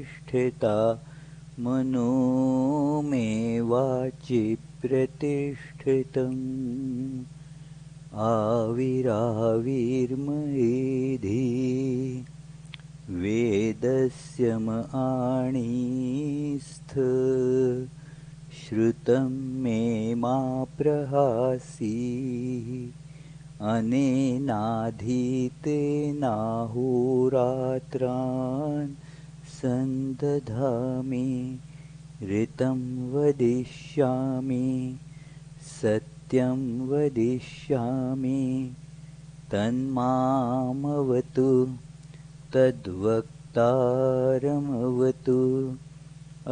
प्रतिष्ठिता मनो मे वाचि प्रतिष्ठितम् आविराविर्मयेधि वेदस्य मणिस्थ श्रुतं मे मा प्रहासी अनेनाधीतेनाहोरात्रान् सन्दधामि ऋतं वदिष्यामि सत्यं वदिष्यामि तन्मामवतु तद्वक्तारमवतु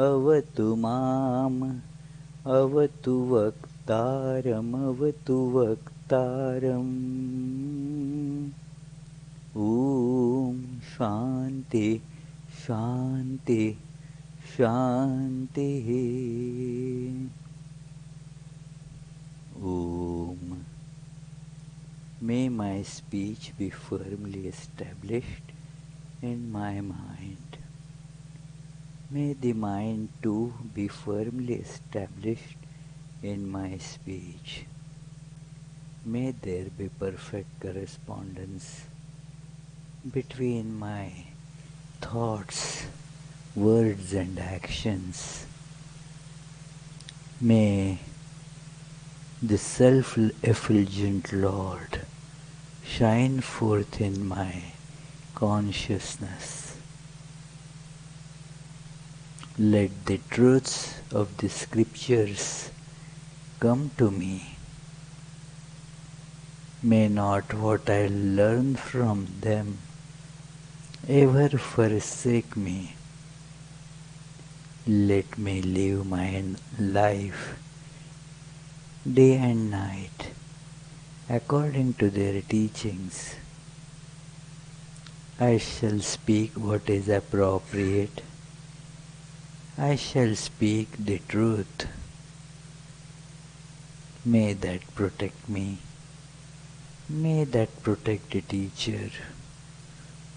अवतु माम् अवतु वक्तारमवतु वक्तारम् ॐ शान्ति शान्ति शान्तिः ॐ May my speech be firmly established in my mind. May the mind too be firmly established in my speech. May there be perfect correspondence between my thoughts, words and actions. May the self-effulgent Lord shine forth in my consciousness. Let the truths of the scriptures come to me. May not what I learn from them ever forsake me. Let me live my life day and night according to their teachings. I shall speak what is appropriate. I shall speak the truth. May that protect me. May that protect the teacher.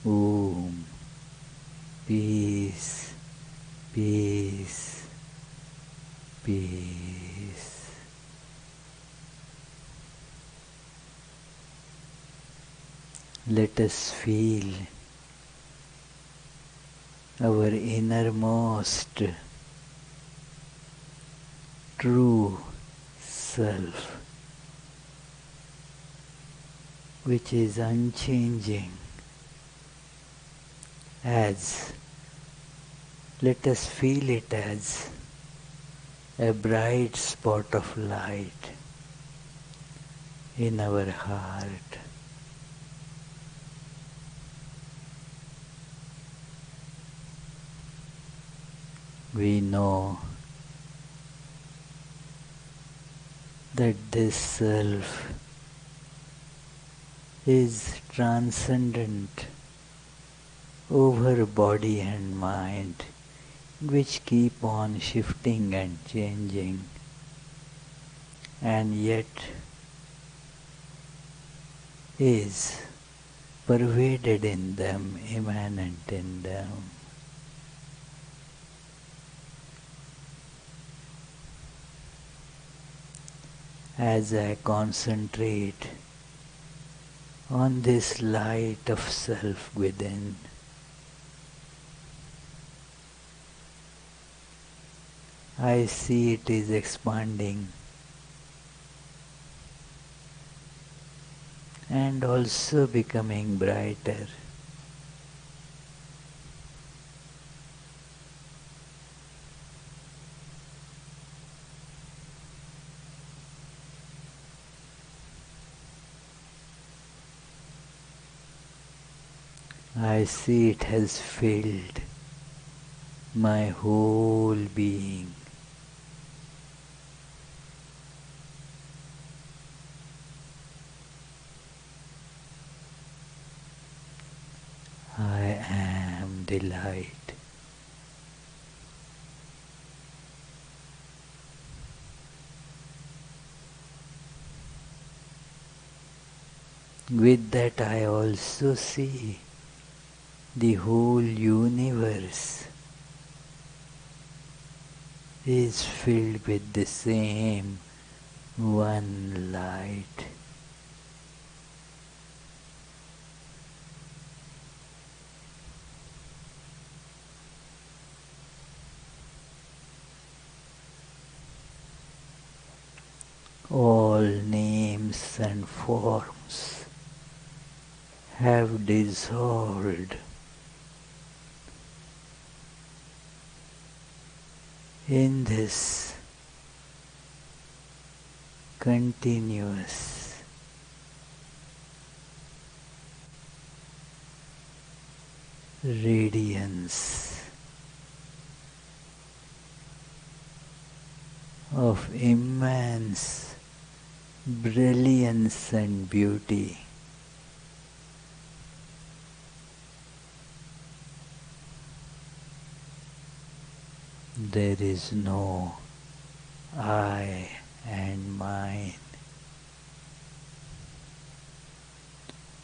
Om. Peace. Peace. Peace. Let us feel our innermost true self, which is unchanging, let us feel it as a bright spot of light in our heart. We know that this self is transcendent over body and mind, which keep on shifting and changing, and yet is pervaded in them, immanent in them. As I concentrate on this light of self within, I see it is expanding and also becoming brighter. I see it has filled my whole being. I am the light. With that I also see the whole universe is filled with the same one light. All names and forms have dissolved in this continuous radiance of immense brilliance and beauty. There is no I and mine.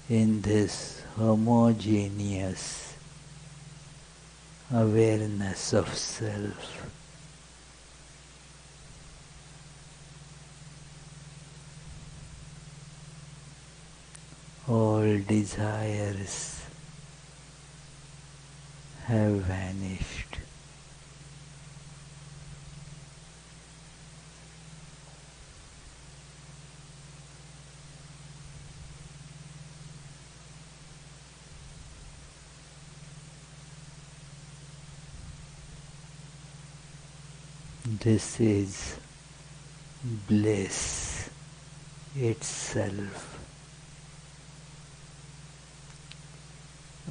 In this homogeneous awareness of self, all desires have vanished. This is bliss itself,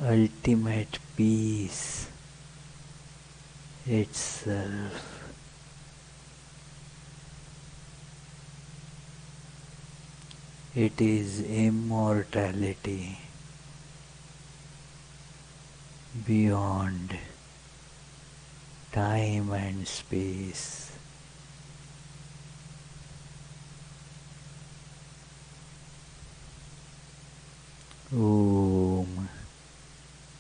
ultimate peace itself. It is immortality beyond time and space. Om,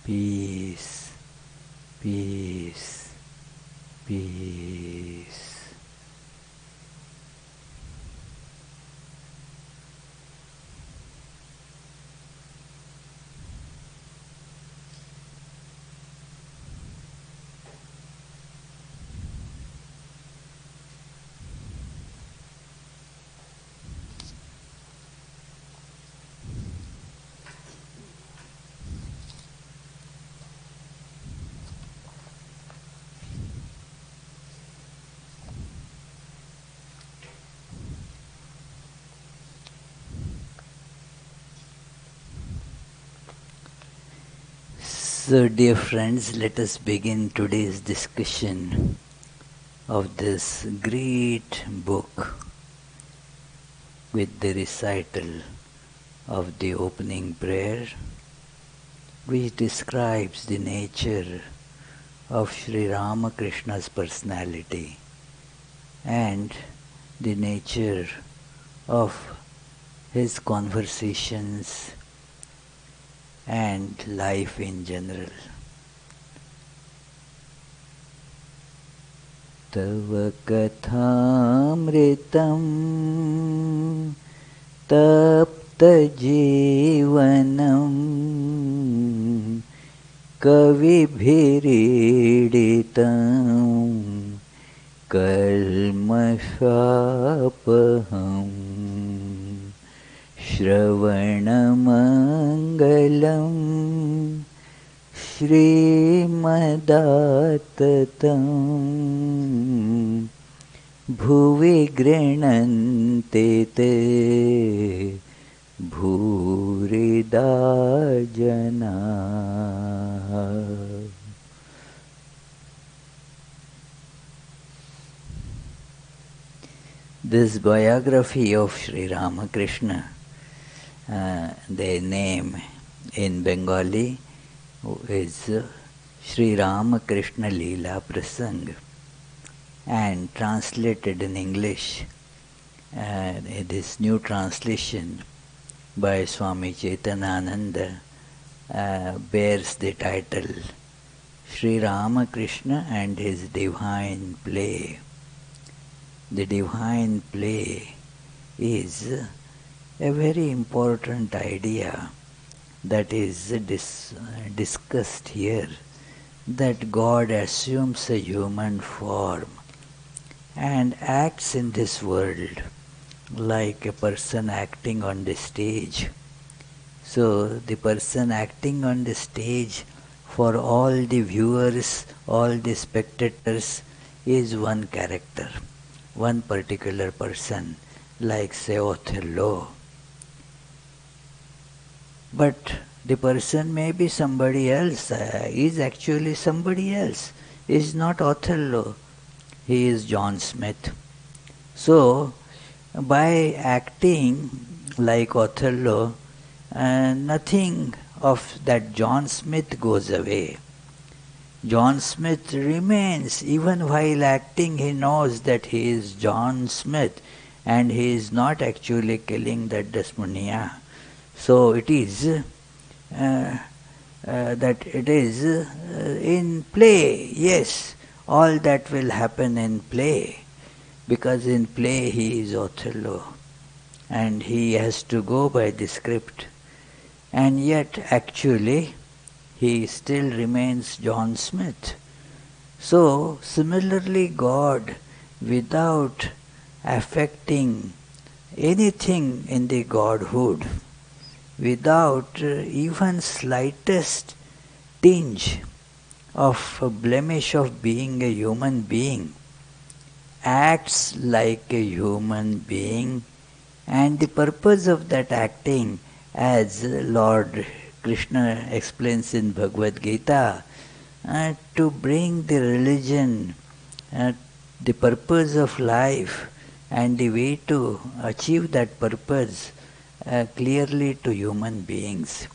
peace, peace, peace. So, dear friends, let us begin today's discussion of this great book with the recital of the opening prayer, which describes the nature of Sri Ramakrishna's personality and the nature of his conversations and life in general. Tava kathamritam tapta jivanam kavibhiriditam kalmashapaham Shravanamangalam Shrimadattatam Bhuvi grinante te Bhurida jana. This biography of Sri Ramakrishna, their name in Bengali is Sri Ramakrishna Leela Prasang, and translated in English, this new translation by Swami Chetanananda bears the title Sri Ramakrishna and his Divine Play. the divine play is a very important idea that is discussed here, that God assumes a human form and acts in this world like a person acting on the stage. So the person acting on the stage for all the viewers, all the spectators is one character, one particular person, like say Othello. But the person may be somebody else, is actually somebody else, is not Othello, he is John Smith. So, by acting like Othello, nothing of that John Smith goes away. John Smith remains, even while acting he knows that he is John Smith and he is not actually killing that Desmonia. So it is that it is in play, yes, all that will happen in play, because in play he is Othello and he has to go by the script, and yet actually he still remains John Smith. So similarly God, without affecting anything in the Godhood, without even slightest tinge of a blemish of being a human being, acts like a human being, and the purpose of that acting, as Lord Krishna explains in Bhagavad Gita, to bring the religion, the purpose of life and the way to achieve that purpose clearly to human beings.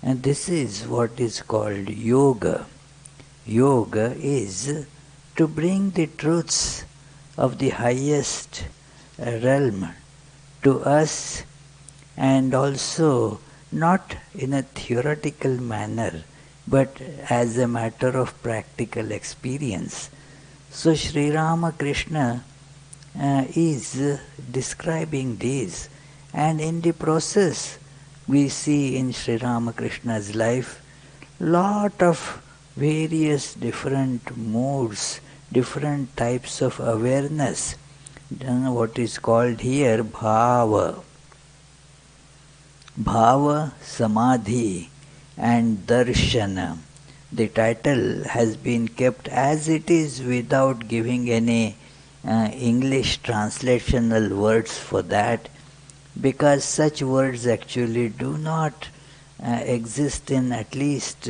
And this is what is called yoga. Yoga is to bring the truths of the highest realm to us, and also not in a theoretical manner, but as a matter of practical experience. So Sri Ramakrishna is describing this, and in the process we see in Sri Ramakrishna's life lot of various different moods, different types of awareness, what is called here bhava. Bhava, samadhi and darshana. The title has been kept as it is without giving any English translational words for that, because such words actually do not exist in at least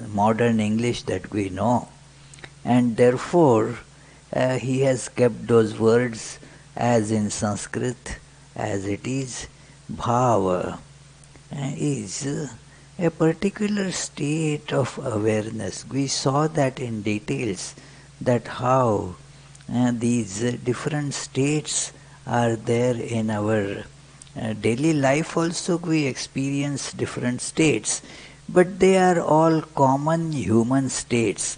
modern English that we know, and therefore he has kept those words as in Sanskrit as it is. Bhava is a particular state of awareness. We saw that in details, that how these different states are there in our daily life. Also we experience different states, but they are all common human states.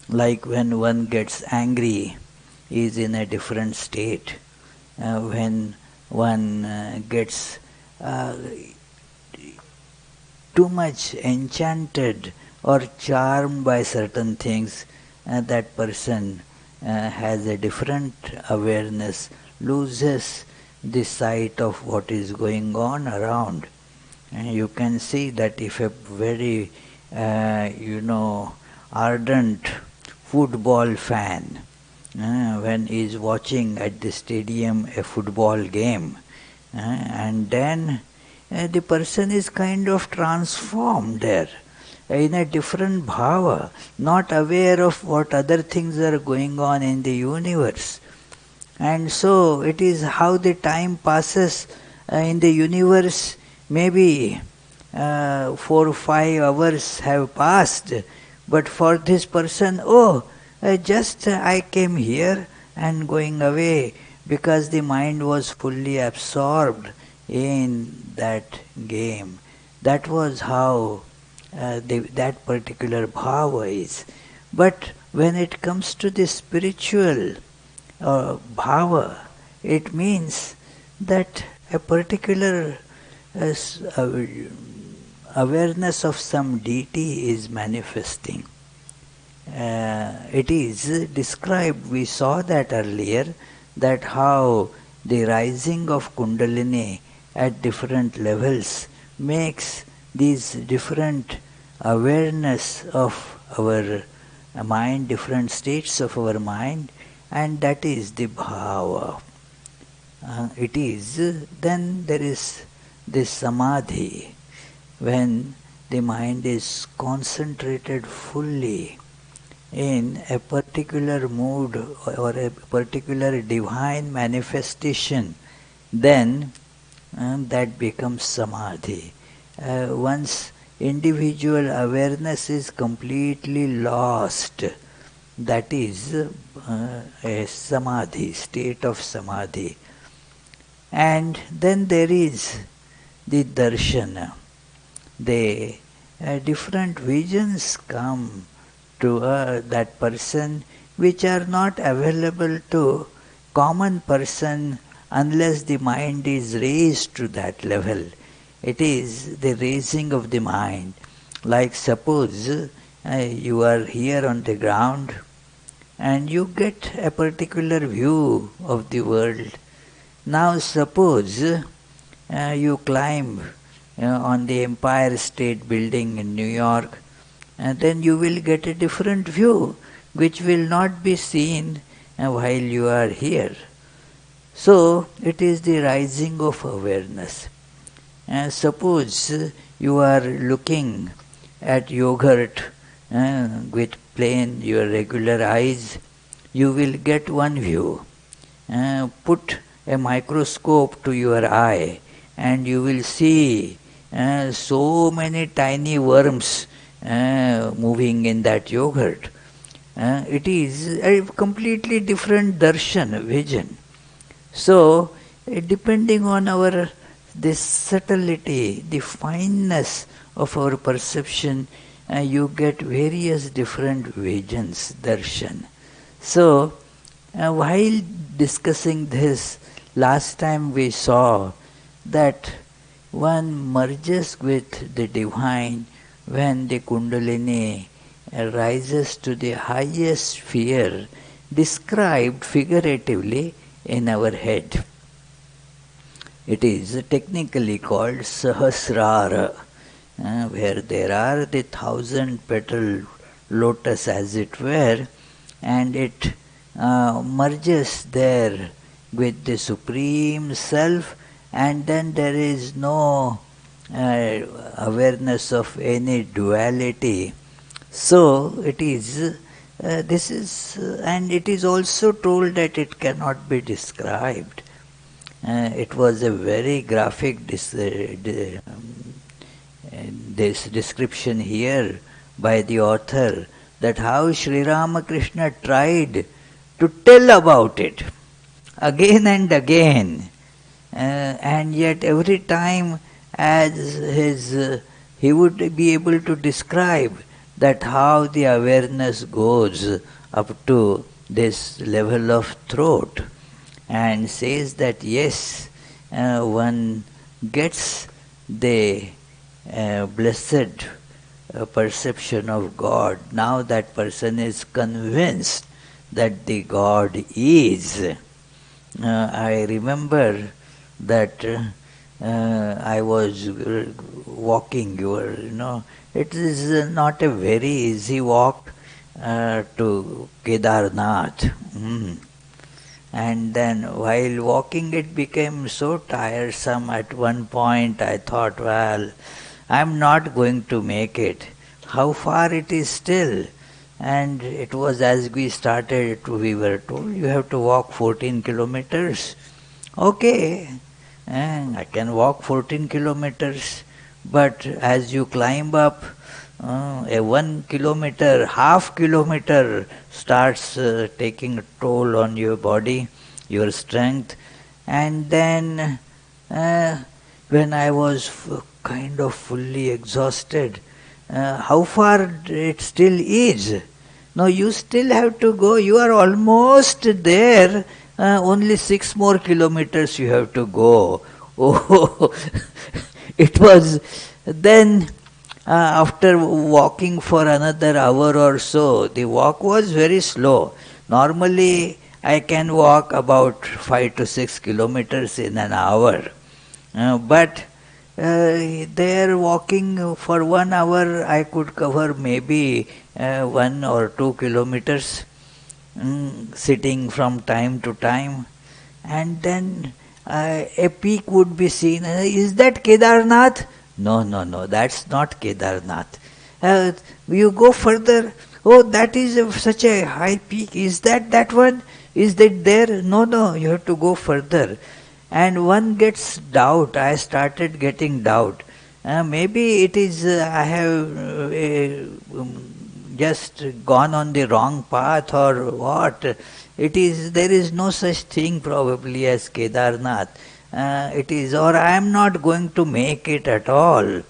Like when one gets angry, is in a different state. When one gets too much enchanted or charmed by certain things, that person has a different awareness, loses the sight of what is going on around. And you can see that if a very, ardent football fan, when he is watching at the stadium a football game, and then the person is kind of transformed there in a different bhava, not aware of what other things are going on in the universe. And so it is how the time passes in the universe. Maybe 4 or 5 hours have passed, but for this person, just I came here and going away, because the mind was fully absorbed in that game. That was how that particular bhava is. But when it comes to the spiritual, bhava, it means that a particular awareness of some deity is manifesting. It is described, we saw that earlier, that how the rising of Kundalini at different levels makes these different awareness of our mind, different states of our mind, and that is the bhava. It is, then there is this samadhi, when the mind is concentrated fully in a particular mood or a particular divine manifestation, then that becomes samadhi. Once individual awareness is completely lost, that is a samadhi, state of samadhi. And then there is the darshana. The different visions come to that person which are not available to common person unless the mind is raised to that level. It is the raising of the mind. Like suppose you are here on the ground and you get a particular view of the world. Now suppose you climb on the Empire State Building in New York, and then you will get a different view which will not be seen while you are here. So it is the rising of awareness. Suppose you are looking at yogurt with plain your regular eyes, you will get one view. Put a microscope to your eye and you will see so many tiny worms moving in that yogurt. It is a completely different darshan, vision. So, depending on this subtlety, the fineness of our perception, you get various different visions, darshan. So, while discussing this, last time we saw that one merges with the divine when the Kundalini rises to the highest sphere described figuratively in our head. It is technically called Sahasrara, where there are the 1,000-petal lotus as it were, and it merges there with the Supreme Self, and then there is no awareness of any duality. So it is, this is, and it is also told that it cannot be described. It was a very graphic this description here by the author, that how Sri Ramakrishna tried to tell about it again and again, and yet every time as he would be able to describe that how the awareness goes up to this level of throat, and says that yes, one gets the blessed perception of God. Now that person is convinced that the God is. I remember that I was walking, it is not a very easy walk to Kedarnath. And then while walking it became so tiresome. At one point I thought, well, I'm not going to make it. How far it is still? And it was as we started, we were told you have to walk 14 kilometers. Okay, I can walk 14 kilometers, but as you climb up, a 1 kilometer, half kilometer starts taking a toll on your body, your strength. And then when I was kind of fully exhausted, how far it still is? No, you still have to go. You are almost there. Only 6 more kilometers you have to go. Oh, it was then. After walking for another hour or so, the walk was very slow. Normally, I can walk about 5 to 6 kilometers in an hour. But there walking for 1 hour, I could cover maybe 1 or 2 kilometers, sitting from time to time. And then a peak would be seen. Is that Kedarnath? No, no, no, that's not Kedarnath. You go further. Oh, that is such a high peak. Is that one? Is that there? No, no, you have to go further. And one gets doubt. I started getting doubt. Maybe it is I have just gone on the wrong path or what. It is there is no such thing probably as Kedarnath. It is, or I am not going to make it at all.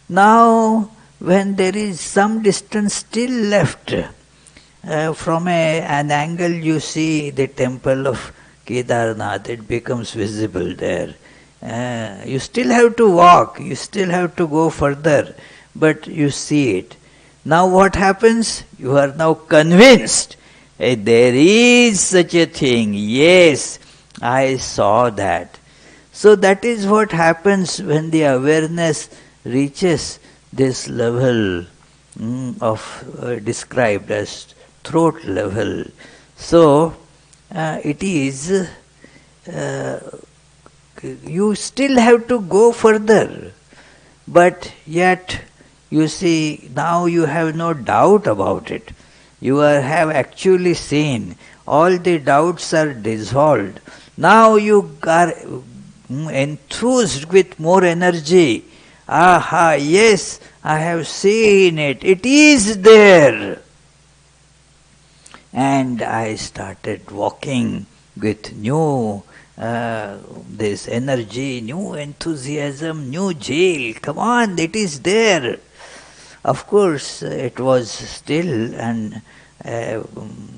Now, when there is some distance still left, from an angle you see the temple of Kedarnath, it becomes visible there. You still have to walk, you still have to go further, but you see it. Now what happens? You are now convinced, there is such a thing. Yes, I saw that. So that is what happens when the awareness reaches this level of described as throat level. So it is you still have to go further, but yet you see now you have no doubt about it. You have actually seen. All the doubts are dissolved. Now you are enthused with more energy. Aha, yes, I have seen it. It is there. And I started walking with new this energy, new enthusiasm, new zeal. Come on, it is there. Of course, it was still, and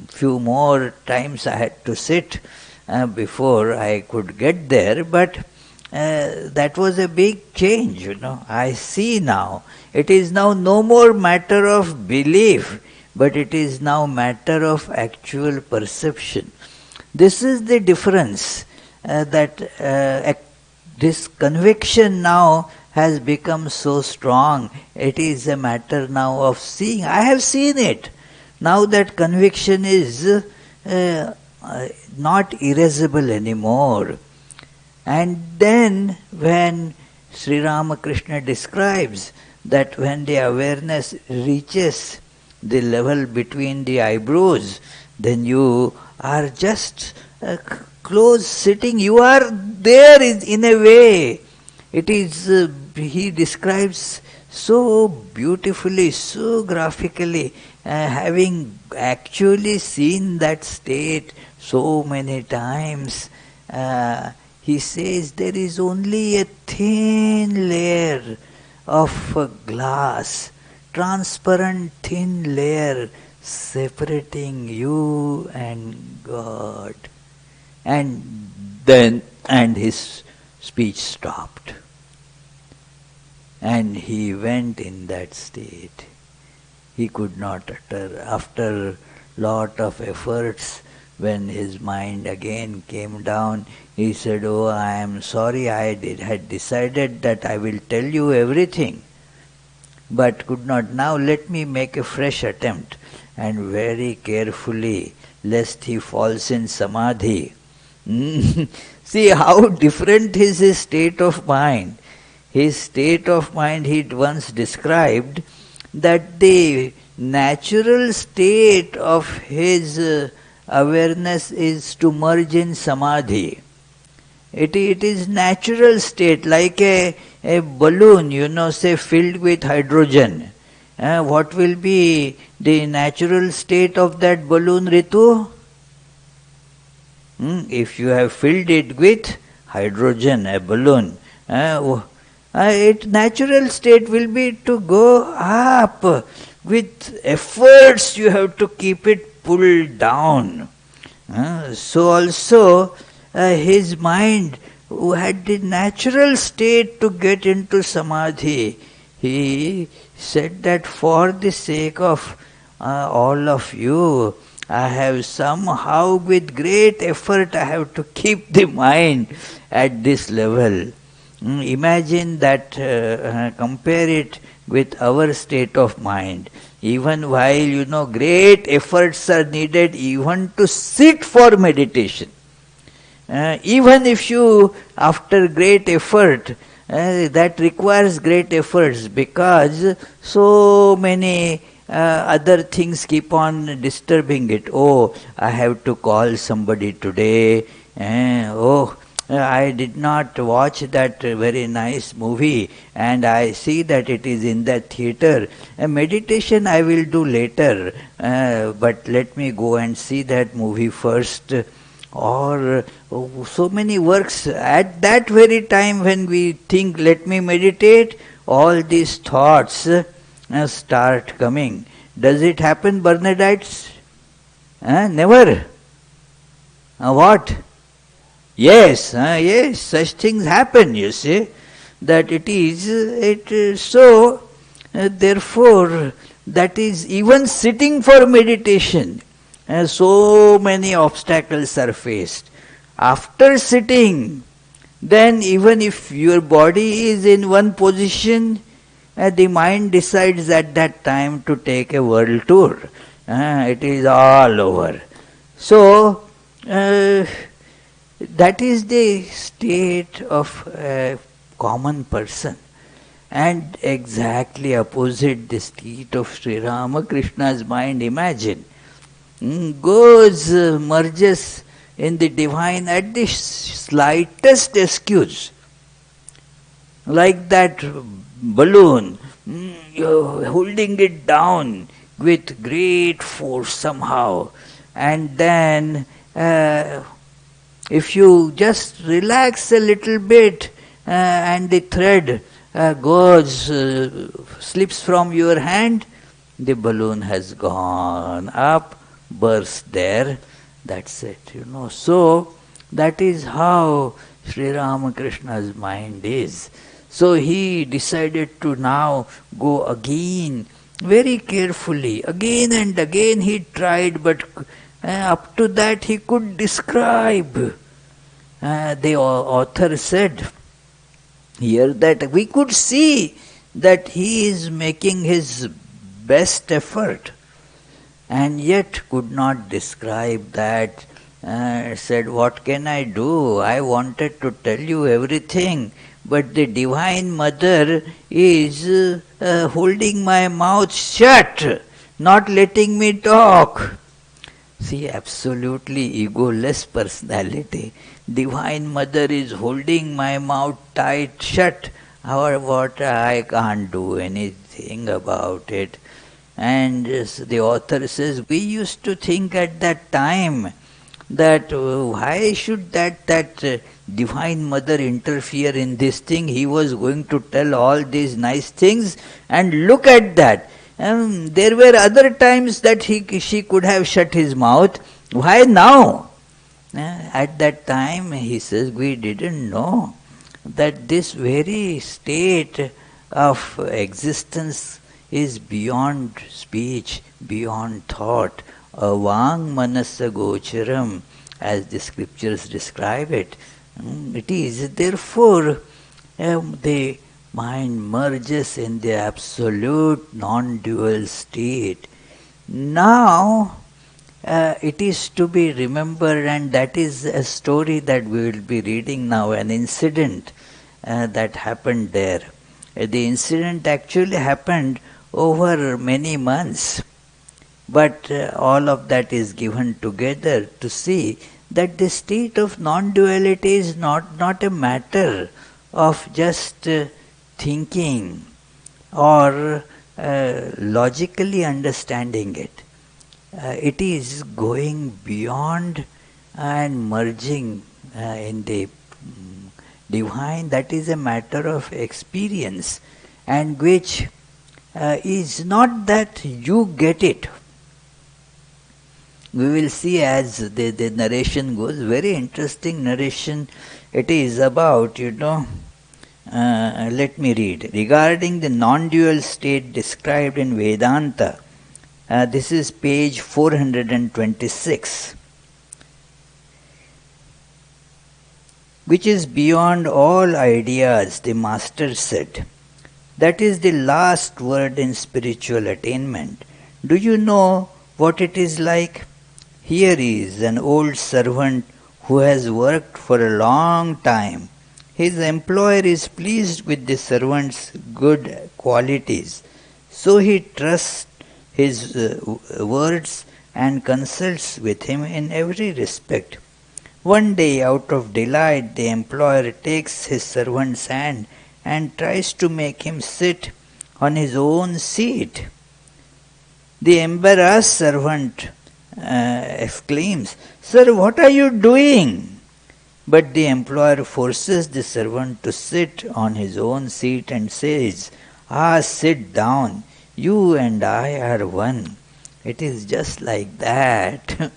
few more times I had to sit before I could get there, but that was a big change, I see now. It is now no more matter of belief, but it is now matter of actual perception. This is the difference, that this conviction now has become so strong. It is a matter now of seeing. I have seen it. Now that conviction is not erasable anymore. And then when Sri Ramakrishna describes that when the awareness reaches the level between the eyebrows, then you are just close sitting. You are there in a way. It is, he describes so beautifully, so graphically, having actually seen that state so many times. He says there is only a thin layer of glass, transparent thin layer separating you and God. And his speech stopped. And he went in that state. He could not utter. After lot of efforts, when his mind again came down, he said, "Oh, I am sorry, I had decided that I will tell you everything, but could not. Now let me make a fresh attempt." And very carefully, lest he falls in samadhi. See how different is his state of mind. His state of mind he once described that the natural state of his awareness is to merge in samadhi. It is natural state, like a balloon, say filled with hydrogen. What will be the natural state of that balloon, Ritu? If you have filled it with hydrogen, a balloon, its natural state will be to go up with efforts you have to keep it pulled down. So also his mind, who had the natural state to get into samadhi, he said that for the sake of all of you, I have somehow with great effort I have to keep the mind at this level. Imagine that, compare it with our state of mind. Even while great efforts are needed even to sit for meditation. Even if you, after great effort, that requires great efforts because so many other things keep on disturbing it. Oh, I have to call somebody today. I did not watch that very nice movie and I see that it is in that theater. Meditation I will do later, but let me go and see that movie first. Or so many works at that very time when we think, let me meditate, all these thoughts start coming. Does it happen, Bernadites? Never. What? Yes, yes, such things happen, you see. That so, therefore, that is even sitting for meditation. So many obstacles are faced. After sitting, then even if your body is in one position, the mind decides at that time to take a world tour. It is all over. So, that is the state of a common person. And exactly opposite the state of Sri Ramakrishna's mind, imagine. Goes, merges in the divine at the slightest excuse. Like that balloon, you're holding it down with great force somehow. And then if you just relax a little bit and the thread slips from your hand, the balloon has gone up, burst there, that's it, So, that is how Sri Ramakrishna's mind is. So he decided to now go again, very carefully. Again and again he tried, but up to that he could describe. The author said here that we could see that he is making his best effort and yet could not describe that. Said, what can I do? I wanted to tell you everything, but the Divine Mother is holding my mouth shut, not letting me talk. See, absolutely egoless personality. Divine Mother is holding my mouth tight shut. What I can't do anything about it. And the author says, we used to think at that time that why should that Divine Mother interfere in this thing? He was going to tell all these nice things, and look at that. There were other times that she could have shut his mouth. Why now? At that time, he says, we didn't know that this very state of existence is beyond speech, beyond thought. Avang manasa gocharam, as the scriptures describe it. It is, therefore, the mind merges in the absolute non-dual state. Now, it is to be remembered, and that is a story that we will be reading now, an incident that happened there. The incident actually happened over many months, but all of that is given together to see that the state of non-duality is not a matter of just thinking or logically understanding it. It is going beyond and merging in the divine. That is a matter of experience, and which is not that you get it. We will see as the narration goes, very interesting narration. It is about, let me read. Regarding the non-dual state described in Vedanta, this is page 426. Which is beyond all ideas, the Master said. That is the last word in spiritual attainment. Do you know what it is like? Here is an old servant who has worked for a long time. His employer is pleased with the servant's good qualities, so he trusts his words and consults with him in every respect. One day, out of delight, the employer takes his servant's hand and tries to make him sit on his own seat. The embarrassed servant exclaims, "Sir, what are you doing?" But the employer forces the servant to sit on his own seat and says, "Ah, sit down. You and I are one." It is just like that.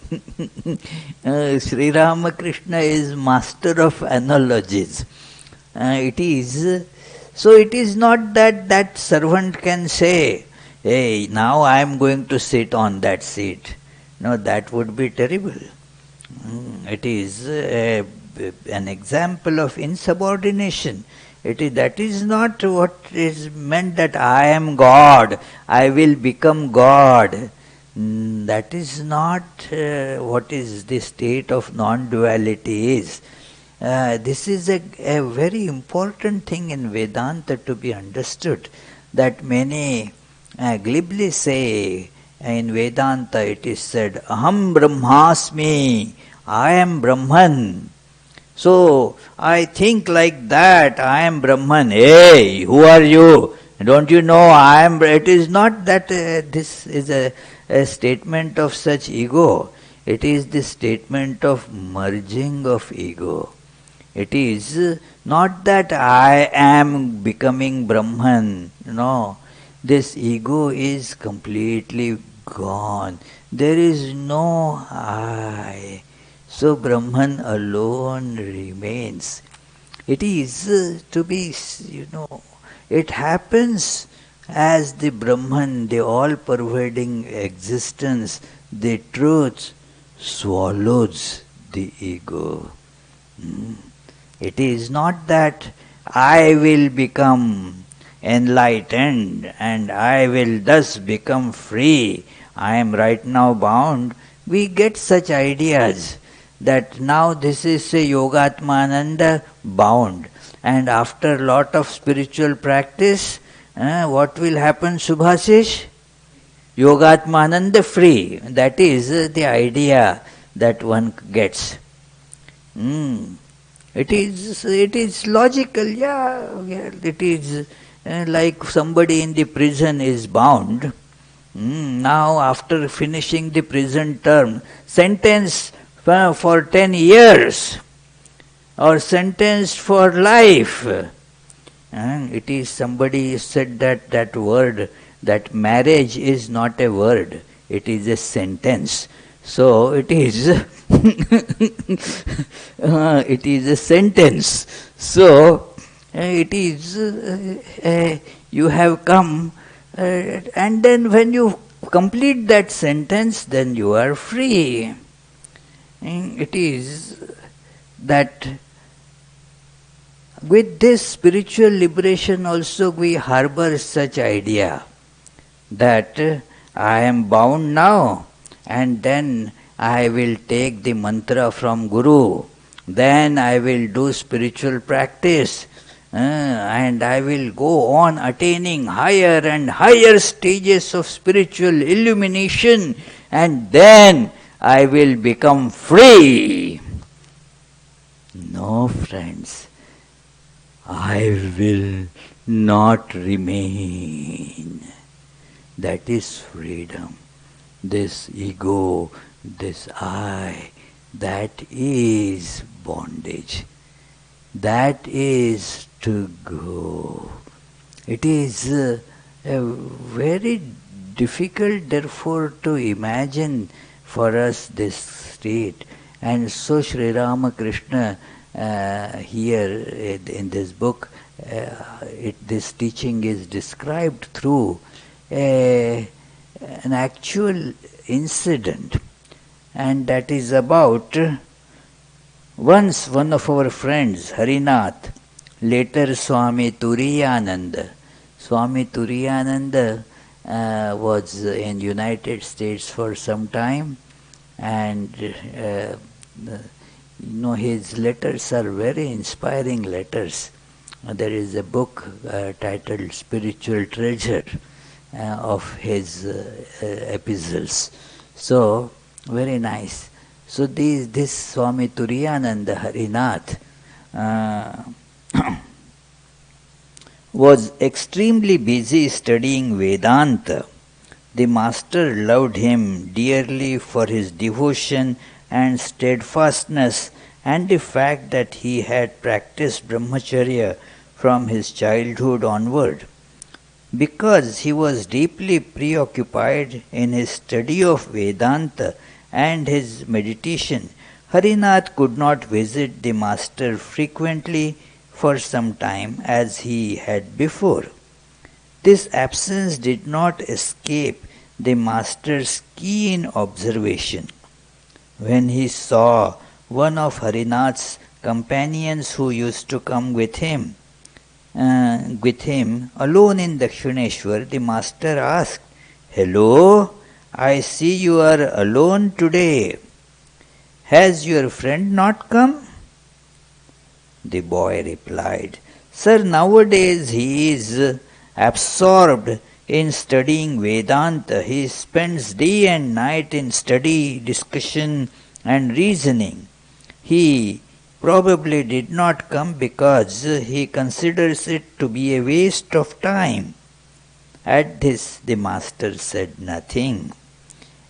Sri Ramakrishna is master of analogies. It is not that servant can say, "Hey, now I am going to sit on that seat." No, that would be terrible. It is an example of insubordination. That is not what is meant, that I am God, I will become God. That is not what is the state of non-duality is. This is a very important thing in Vedanta to be understood, that many glibly say in Vedanta. It is said, "Aham Brahmasmi," I am Brahman. So I think like that, I am Brahman. Hey, who are you? Don't you know I am? It is not that this is a statement of such ego. It is the statement of merging of ego. It is not that I am becoming Brahman. No, this ego is completely gone. There is no I. So Brahman alone remains. It is to be, it happens as the Brahman, the all-pervading existence, the truth swallows the ego. It is not that I will become enlightened and I will thus become free. I am right now bound. We get such ideas that now this is a Yogatmananda bound, and after lot of spiritual practice, what will happen, Subhasish? Yogatmananda free. That is the idea that one gets. It is logical, yeah. It is like somebody in the prison is bound. Now after finishing the prison term, sentenced for 10 years or sentenced for life. It is somebody said that word, that marriage is not a word, it is a sentence. So it is it is a sentence. So it is you have come, and then when you complete that sentence, then you are free. It is that with this spiritual liberation also we harbor such idea that I am bound now, and then I will take the mantra from Guru, then I will do spiritual practice, and I will go on attaining higher and higher stages of spiritual illumination, and then I will become free. No, friends, I will not remain. That is freedom. This ego, this I, that is bondage. That is to go. It is very difficult, therefore, to imagine for us this state. And so Sri Ramakrishna here in this book, this teaching is described through an actual incident, and that is about once one of our friends, Harinath, later Swami Turiyananda. Swami Turiyananda was in United States for some time, and his letters are very inspiring letters. There is a book titled Spiritual Treasure of his epistles. So, very nice. So this Swami Turiyananda Harinath was extremely busy studying Vedanta. The master loved him dearly for his devotion and steadfastness and the fact that he had practiced brahmacharya from his childhood onward. Because he was deeply preoccupied in his study of Vedanta and his meditation, Harinath could not visit the master frequently for some time as he had before. This absence did not escape the master's keen observation. When he saw one of Harinath's companions who used to come with him alone in Dakshineshwar, the master asked, "Hello, I see you are alone today. Has your friend not come?" The boy replied, "Sir, nowadays he is absorbed in studying Vedanta. He spends day and night in study, discussion and reasoning. He probably did not come because he considers it to be a waste of time." At this the master said nothing.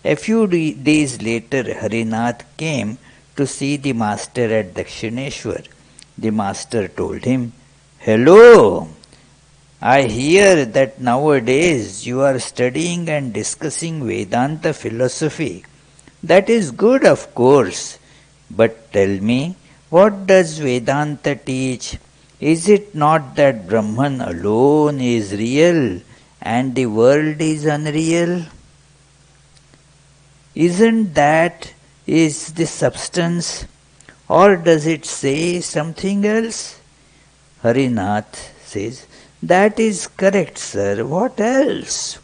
A few days later Harinath came to see the master at Dakshineshwar. The master told him, "Hello, I hear that nowadays you are studying and discussing Vedanta philosophy. That is good, of course. But tell me, what does Vedanta teach? Is it not that Brahman alone is real and the world is unreal? Isn't that is the substance? Or does it say something else?" Harinath says, "That is correct, sir. What else?"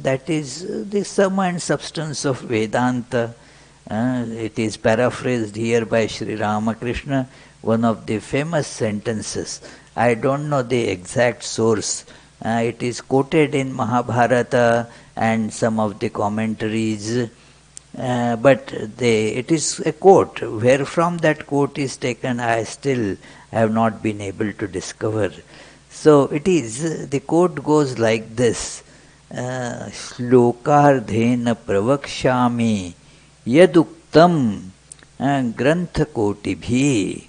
That is the sum and substance of Vedanta. It is paraphrased here by Sri Ramakrishna, one of the famous sentences. I don't know the exact source. It is quoted in Mahabharata and some of the commentaries, but it is a quote. Where from that quote is taken, I still have not been able to discover. So it is, the quote goes like this, "Shlokardhena pravakshami yaduktam granthakotibhi."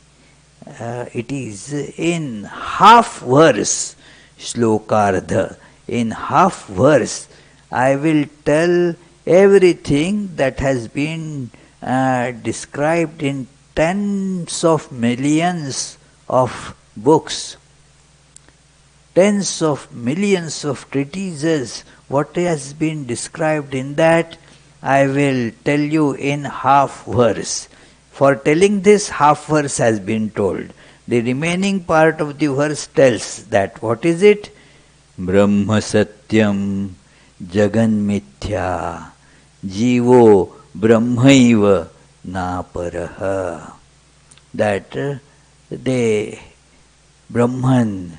It is in half verse, Shlokardha. In half verse, I will tell everything that has been described in tens of millions of books, tens of millions of treatises. What has been described in that, I will tell you in half verse. For telling this, half verse has been told. The remaining part of the verse tells that, what is it? Brahma Satyam Jagan Mithya Jivo Brahmaiva Naparaha. That the Brahman,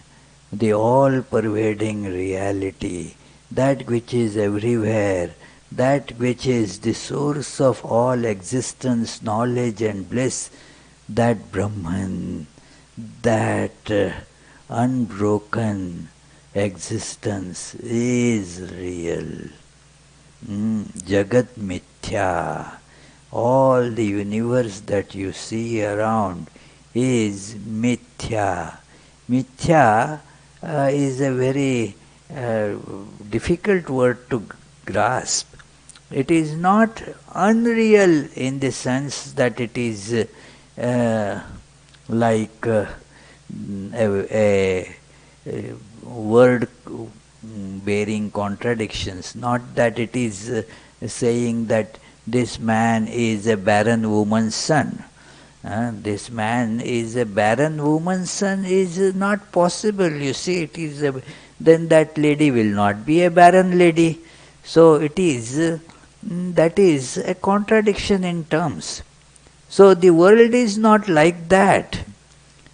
the all-pervading reality, that which is everywhere, that which is the source of all existence, knowledge and bliss, that Brahman, that unbroken existence is real. Jagat Mithya. All the universe that you see around is Mithya. Mithya is a very uh, difficult word to grasp. It is not unreal in the sense that it is like a word bearing contradictions. Not that it is saying that this man is a barren woman's son. This man is a barren woman's son is not possible. You see, it is then that lady will not be a barren lady. So it is that is a contradiction in terms. So the world is not like that.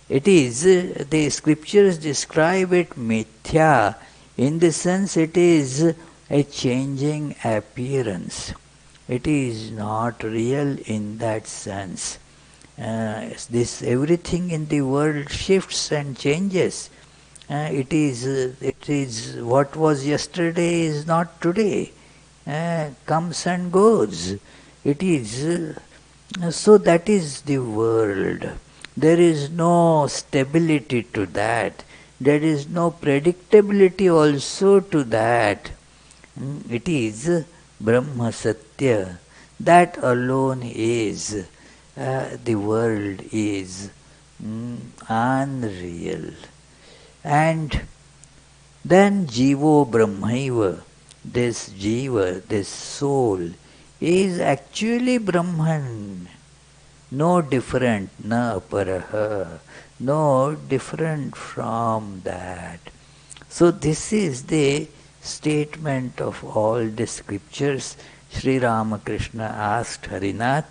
It is the scriptures describe it mithya. In the sense, it is a changing appearance. It is not real in that sense. This everything in the world shifts and changes. It is what was yesterday is not today. Comes and goes. It is so that is the world. There is no stability to that. There is no predictability also to that. It is Brahma Satya. That alone is. The world is unreal. And then Jivo Brahmaiva, this Jiva, this soul, is actually Brahman. No different, na aparaha, no different from that. So this is the statement of all the scriptures. Sri Ramakrishna asked Harinath,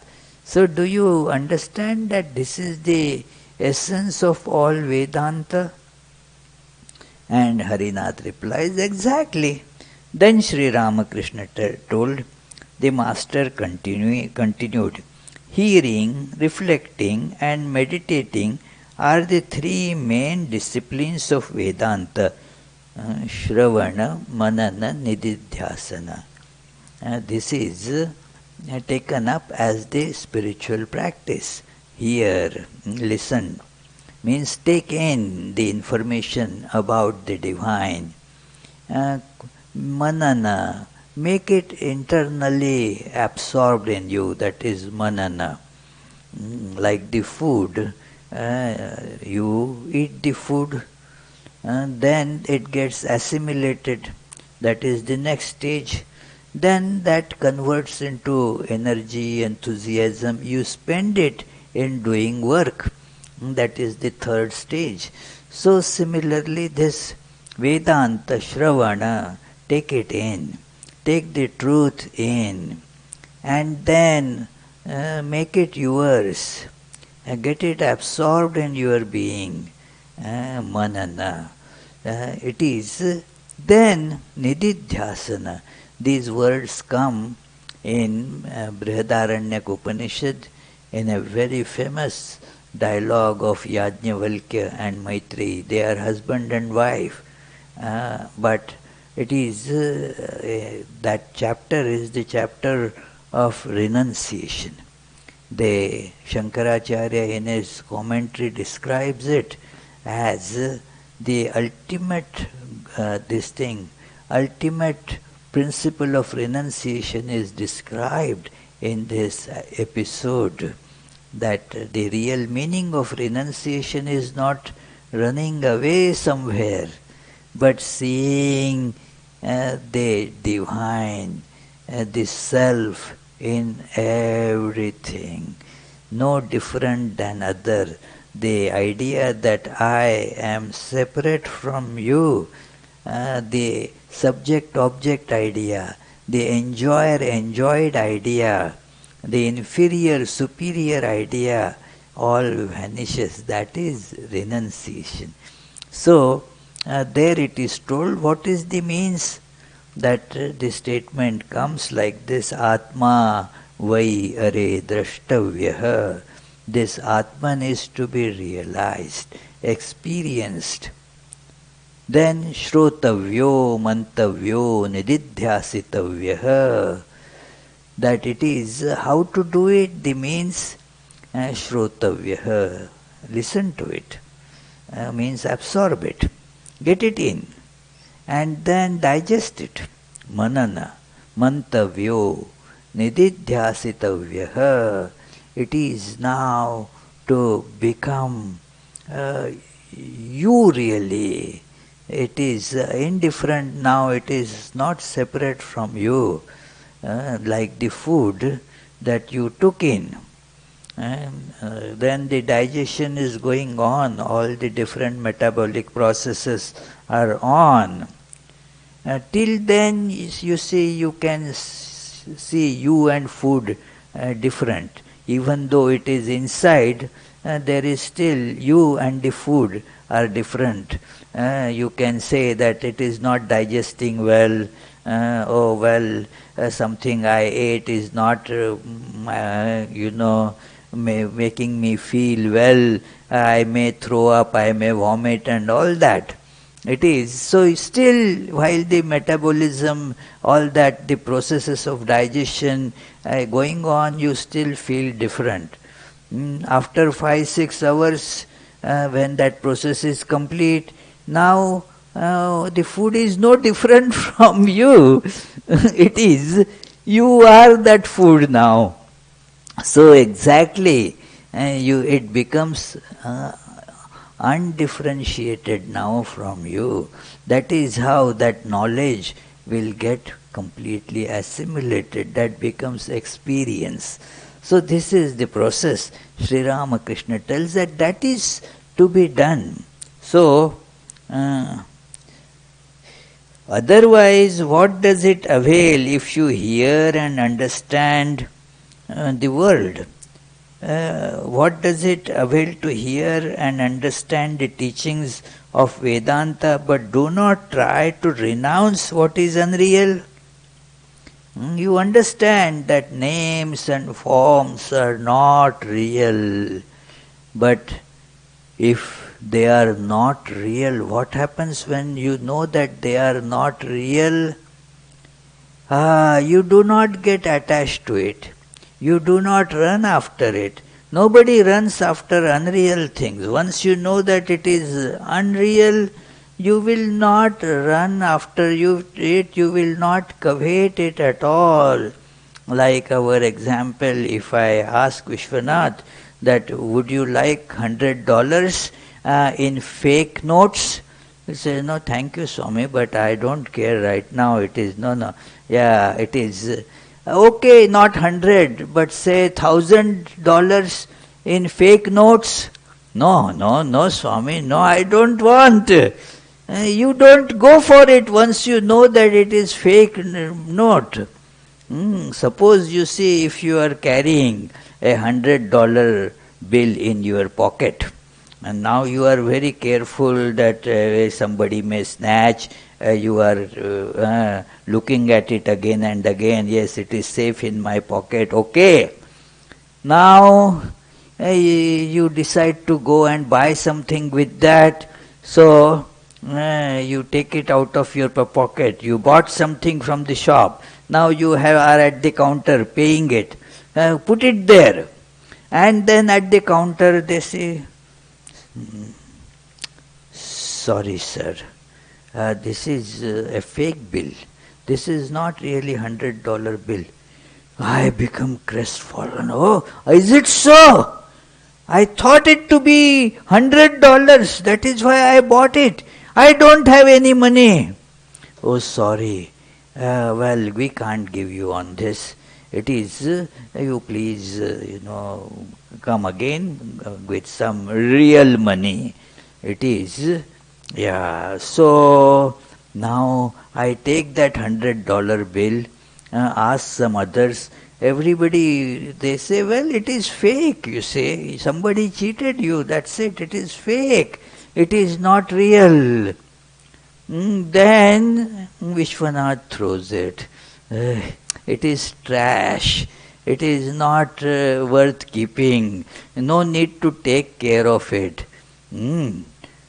so do you understand that this is the essence of all Vedanta? And Harinath replies, exactly. Then Sri Ramakrishna told, the master continued, hearing, reflecting and meditating are the three main disciplines of Vedanta, Shravana, Manana, Nididhyasana. This is taken up as the spiritual practice. Hear, listen, means take in the information about the divine. Manana, make it internally absorbed in you, that is manana. Like the food, you eat the food, then it gets assimilated, that is the next stage. Then that converts into energy, enthusiasm, you spend it in doing work, that is the third stage. So similarly this Vedanta, Shravana, take it in, take the truth in, and then make it yours, get it absorbed in your being, manana. It is then nididhyasana. These words come in Brihadaranyaka Upanishad in a very famous dialogue of Yajnavalkya and Maitreyi. They are husband and wife, but it is that chapter is the chapter of renunciation. The Shankaracharya in his commentary describes it as the ultimate ultimate principle of renunciation is described in this episode, that the real meaning of renunciation is not running away somewhere, but seeing the divine, the self in everything, no different than other. The idea that I am separate from you, the subject-object idea, the enjoyer-enjoyed idea, the inferior-superior idea, all vanishes. That is renunciation. So, there it is told what is the means, that the statement comes like this: Atma vai are drashtavyah. This Atman is to be realized, experienced. Then shrotavyo mantavyo nididhyasitavyah. That it is how to do it, the means shrotavyah. Listen to it, means absorb it, get it in. and then digest it. Manana, mantavyo, nididhyasitavyaha. It is now to become you really. It is indifferent now, it is not separate from you, like the food that you took in. And then the digestion is going on, all the different metabolic processes are on. Till then, you see, you can see you and food different. Even though it is inside, there is still you and the food are different. You can say that it is not digesting well. Something I ate is not, making me feel well. I may throw up, I may vomit, and all that. It is. So still, while the metabolism, all that, the processes of digestion going on, you still feel different. After 5-6 hours, when that process is complete, now the food is no different from you. It is, you are that food now. So exactly, it becomes undifferentiated now from you. That is how that knowledge will get completely assimilated. That becomes experience. So this is the process. Sri Ramakrishna tells that that is to be done. So, otherwise, what does it avail if you hear and understand the world? What does it avail to hear and understand the teachings of Vedanta but do not try to renounce what is unreal? You understand that names and forms are not real, but if they are not real, what happens when you know that they are not real? You do not get attached to it. You do not run after it. Nobody runs after unreal things. Once you know that it is unreal, you will not run after it, you will not covet it at all. Like our example, if I ask Vishwanath that would you like $100 in fake notes? He says, no, thank you, Swami, but I don't care right now. It is, it is. Okay, not 100, but say $1,000 in fake notes. No, Swami, no, I don't want. You don't go for it once you know that it is fake note. Suppose you see if you are carrying a $100 bill in your pocket, and now you are very careful that somebody may snatch. You are looking at it again and again. Yes, it is safe in my pocket. Okay. Now you decide to go and buy something with that. So you take it out of your pocket. You bought something from the shop. Now you are at the counter paying it. Put it there. And then at the counter they say, sorry sir, this is a fake bill. This is not really $100 bill. I become crestfallen. Oh, is it so? I thought it to be $100. That is why I bought it. I don't have any money. Oh, sorry. Well, we can't give you on this. It is, you please, come again with some real money. It is, So now I take that $100 bill, ask some others. Everybody, they say, well, it is fake, you say. Somebody cheated you, that's it. It is fake. It is not real. Then Vishwanath throws it. It is trash. It is not worth keeping. No need to take care of it.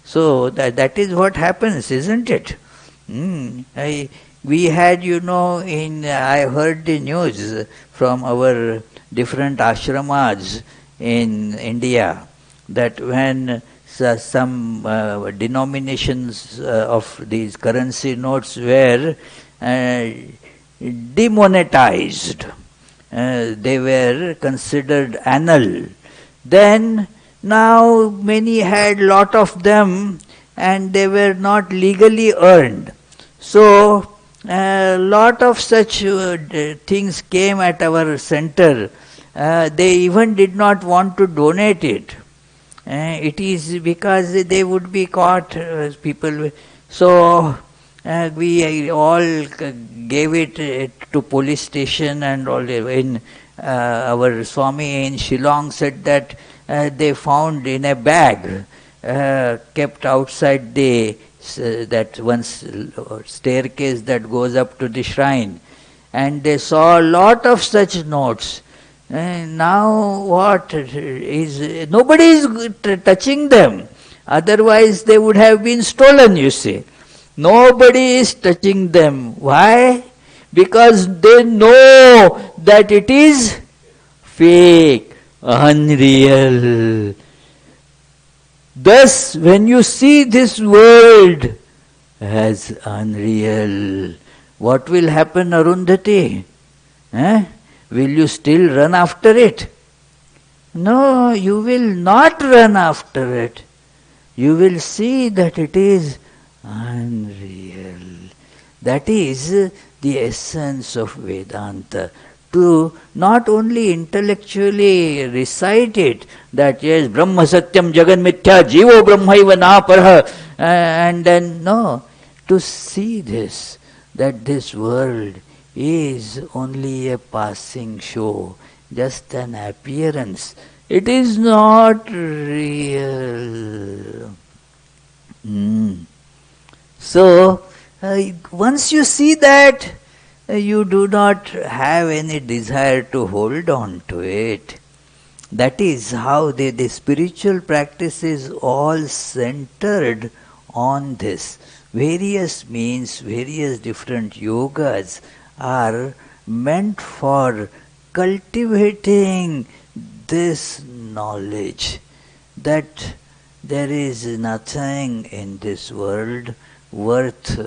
So that is what happens, isn't it? We had, I heard the news from our different ashramas in India that when some denominations of these currency notes were demonetized. They were considered anal. Then now many had lot of them and they were not legally earned. So a lot of such things came at our center. They even did not want to donate it. It is because they would be caught, people. So we all gave it to police station and all. In our Swami in Shillong said that they found in a bag kept outside that one staircase that goes up to the shrine, and they saw a lot of such notes. Now what is, nobody is touching them, otherwise they would have been stolen, you see. Nobody is touching them. Why? Because they know that it is fake, unreal. Thus, when you see this world as unreal, what will happen, Arundhati? Will you still run after it? No, you will not run after it. You will see that it is unreal. That is the essence of Vedanta. To not only intellectually recite it, that yes, Brahma Satyam Jagan Mithya Jivo Brahmaiva Na Parha, and then no, to see this, that this world is only a passing show, just an appearance. It is not real. So, once you see that, you do not have any desire to hold on to it. That is how the spiritual practice is all centered on this. Various means, various different yogas are meant for cultivating this knowledge that there is nothing in this world worth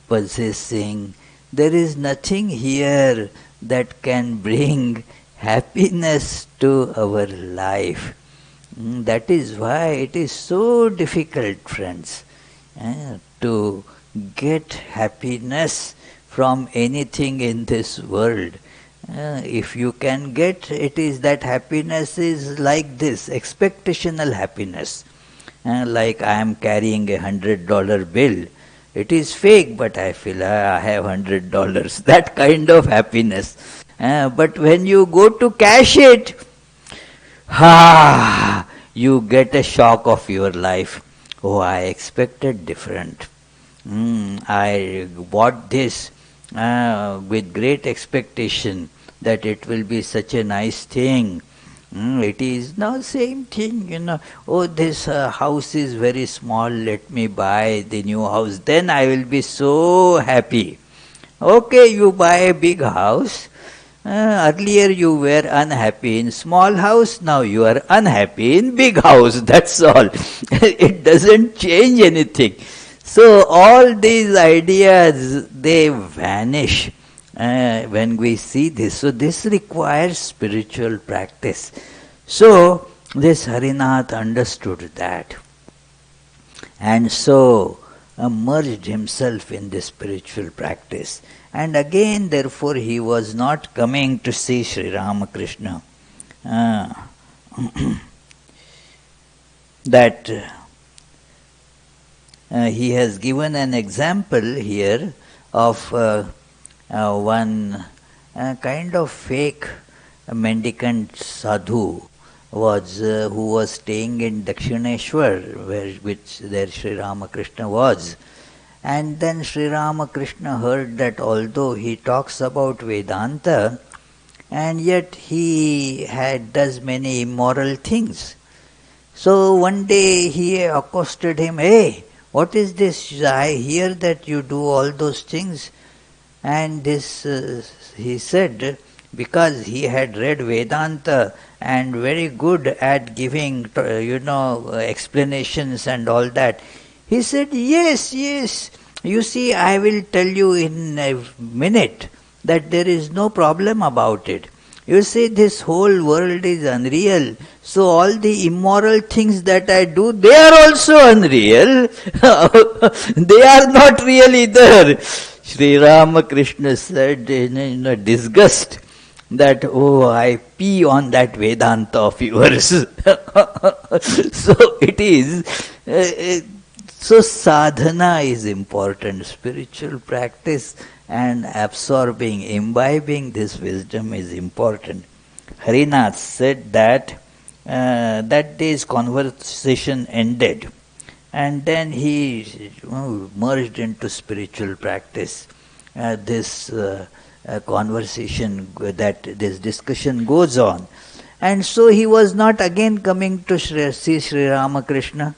possessing. There is nothing here that can bring happiness to our life. That is why it is so difficult, friends, to get happiness from anything in this world. If you can get, it is that happiness is like this, expectational happiness. Like I am carrying $100 bill. It is fake, but I feel I have $100. That kind of happiness. But when you go to cash it, you get a shock of your life. Oh, I expected different. I bought this with great expectation that it will be such a nice thing. It is now same thing, Oh, this house is very small, let me buy the new house, then I will be so happy. Okay, you buy a big house. Earlier you were unhappy in small house, now you are unhappy in big house, that's all. It doesn't change anything. So all these ideas, they vanish when we see this. So this requires spiritual practice. So this Harinath understood that, and so merged himself in this spiritual practice. And again, therefore, he was not coming to see Sri Ramakrishna. That he has given an example here of one kind of fake mendicant sadhu who was staying in Dakshineshwar, which there Sri Ramakrishna was. And then Sri Ramakrishna heard that although he talks about Vedanta, and yet he does many immoral things. So one day he accosted him, "Hey, what is this? I hear that you do all those things." And this, he said, because he had read Vedanta and very good at giving, explanations and all that. He said, yes, yes, you see, I will tell you in a minute that there is no problem about it. You see, this whole world is unreal. So all the immoral things that I do, they are also unreal. They are not real either. Sri Ramakrishna said in a disgust that, oh, I pee on that Vedanta of yours. So it is. So sadhana is important. Spiritual practice and absorbing, imbibing this wisdom is important. Harinath said that that day's conversation ended, and then he merged into spiritual practice. This conversation, this discussion goes on. And so he was not again coming to see Sri Ramakrishna.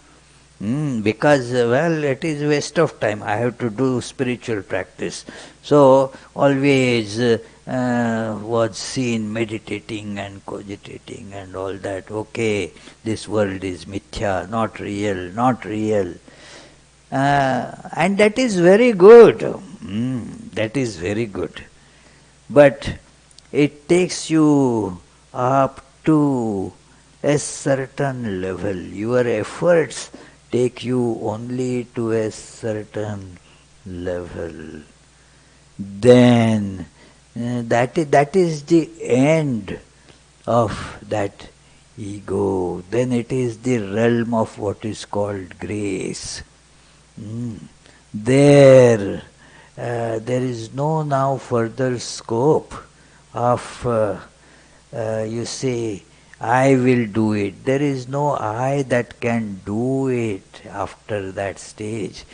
Because, well, it is waste of time. I have to do spiritual practice. So, always was seen meditating and cogitating and all that. Okay, this world is mithya, not real, not real. And that is very good. That is very good. But it takes you up to a certain level. Your efforts take you only to a certain level. Then that is the end of that ego. Then it is the realm of what is called grace. There is no now further scope of you say, I will do it. There is no I that can do it after that stage.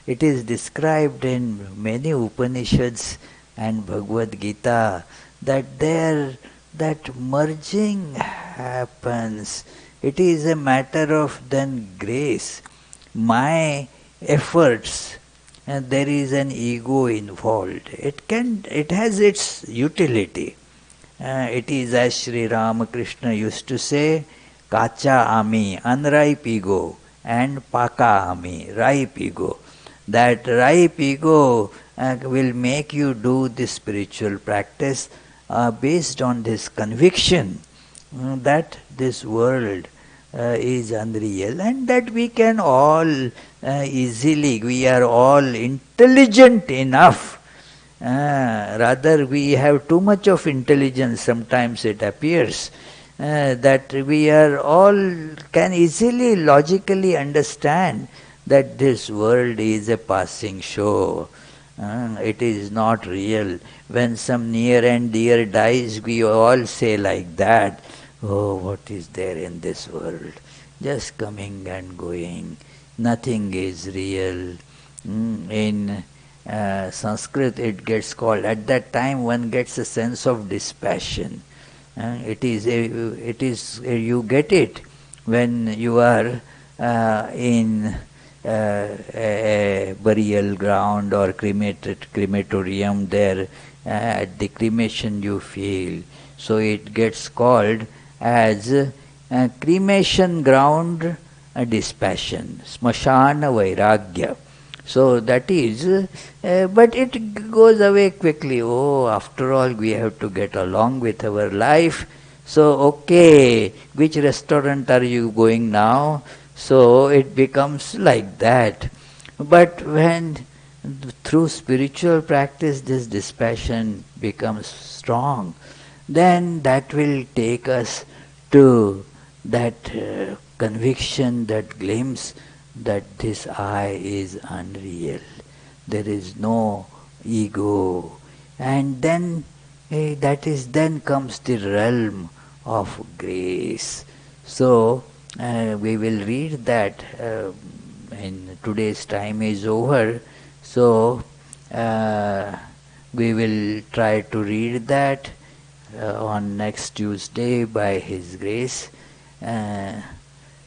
It is described in many Upanishads and Bhagavad Gita that there that merging happens. It is a matter of then grace. My efforts, and there is an ego involved. It has its utility. It is as Sri Ramakrishna used to say, Kacha ami, unripe ego, and Paka ami, ripe ego. That ripe ego will make you do this spiritual practice based on this conviction that this world is unreal and that we can all easily, we are all intelligent enough. Rather, we have too much of intelligence, sometimes it appears, that we are all can easily, logically understand that this world is a passing show. It is not real. When some near and dear dies, we all say like that, oh, what is there in this world? Just coming and going. Nothing is real. In Sanskrit it gets called, at that time one gets a sense of dispassion. It is you get it when you are in a burial ground or crematorium there. At the cremation you feel. So it gets called as a cremation ground dispassion, smashana vairagya. So that is, but it goes away quickly. Oh, after all, we have to get along with our life. So, okay, which restaurant are you going now? So it becomes like that. But when through spiritual practice this dispassion becomes strong, then that will take us to that conviction, that glimpse that this I is unreal. There is no ego. And then then comes the realm of grace. So we will read that in today's time is over. So we will try to read that on next Tuesday by His grace.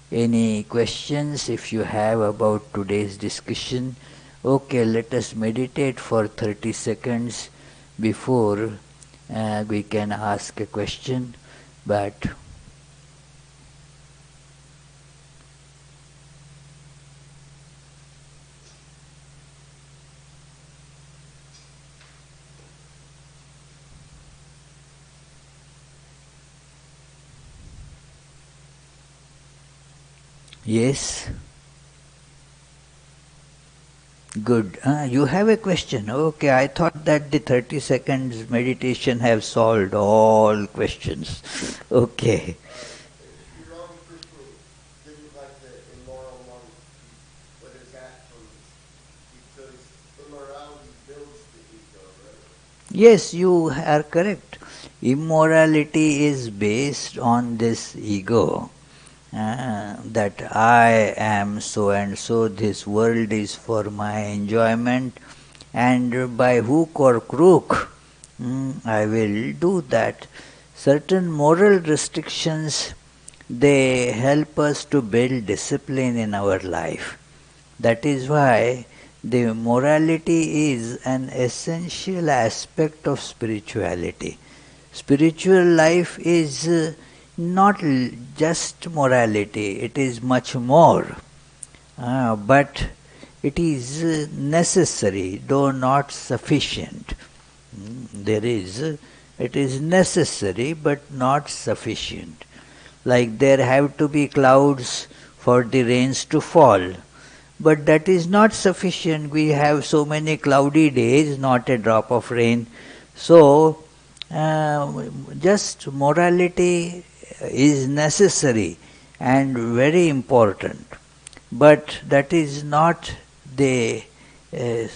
Any questions if you have about today's discussion? Okay, let us meditate for 30 seconds before we can ask a question, but yes, good. You have a question. Okay, I thought that the 30 seconds meditation have solved all questions. Okay. Ramakrishna didn't like the immoral monk, but his actions, because immorality builds the ego, right? Yes, you are correct. Immorality is based on this ego. That I am so and so, this world is for my enjoyment, and by hook or crook, I will do that. Certain moral restrictions, they help us to build discipline in our life. That is why the morality is an essential aspect of spirituality. Spiritual life is not just morality, it is much more. But it is necessary, though not sufficient. It is necessary but not sufficient. Like there have to be clouds for the rains to fall. But that is not sufficient. We have so many cloudy days, not a drop of rain. So, just morality is necessary and very important. But that is not the, uh,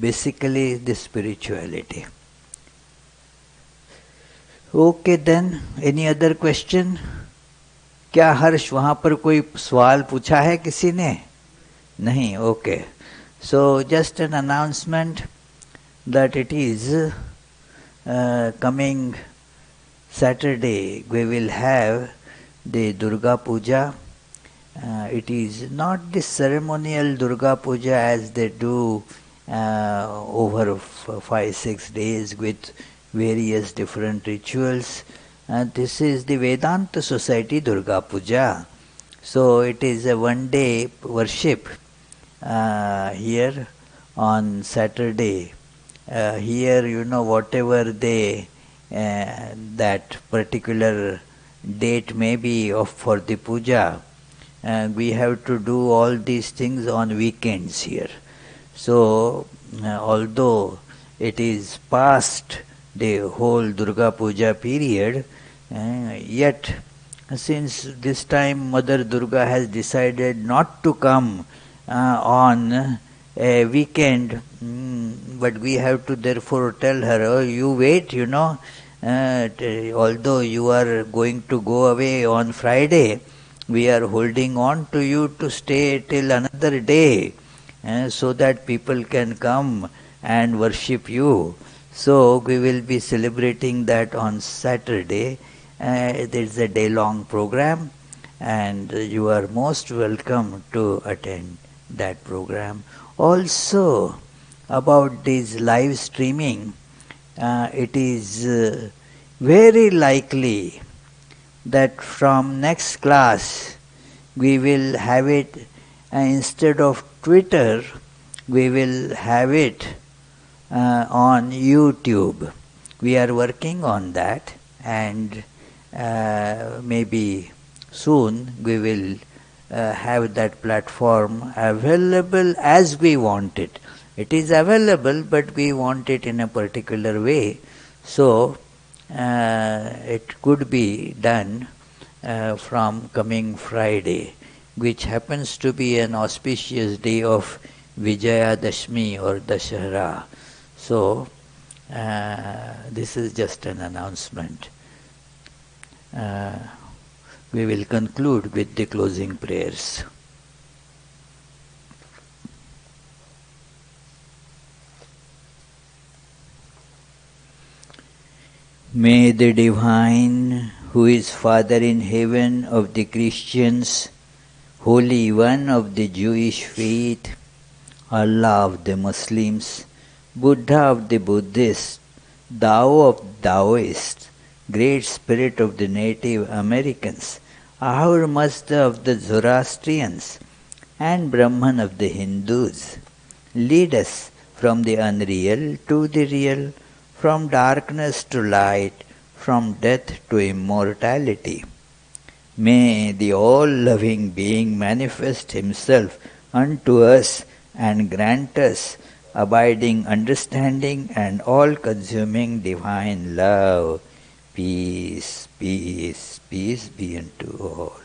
basically the spirituality. Okay then, any other question? क्या हर्ष वहाँ पर कोई सवाल पूछा है किसी ने? नहीं, okay. So just an announcement that it is coming Saturday we will have the Durga Puja. It is not the ceremonial Durga Puja as they do over 5-6 days with various different rituals. This is the Vedanta Society Durga Puja. So it is a one-day worship here on Saturday. Here, whatever that particular date may be for the puja, we have to do all these things on weekends here. So, although it is past the whole Durga Puja period, yet since this time Mother Durga has decided not to come on a weekend, but we have to therefore tell her, oh, you wait, although you are going to go away on Friday, we are holding on to you to stay till another day, so that people can come and worship you. So we will be celebrating that on Saturday. There is a day-long program, and you are most welcome to attend that program. Also, about this live streaming, it is very likely that from next class we will have it instead of Twitter, we will have it on YouTube. We are working on that, and maybe soon we will have that platform available as we want it. It is available, but we want it in a particular way. So, it could be done from coming Friday, which happens to be an auspicious day of Vijayadashmi or Dashahara. So, this is just an announcement. We will conclude with the closing prayers. May the Divine, who is Father in heaven of the Christians, Holy One of the Jewish faith, Allah of the Muslims, Buddha of the Buddhists, Tao of Taoists, great spirit of the Native Americans, Ahura of the Zoroastrians, and Brahman of the Hindus, lead us from the unreal to the real, from darkness to light, from death to immortality. May the all-loving being manifest himself unto us and grant us abiding understanding and all-consuming divine love. Peace, peace, peace be unto all.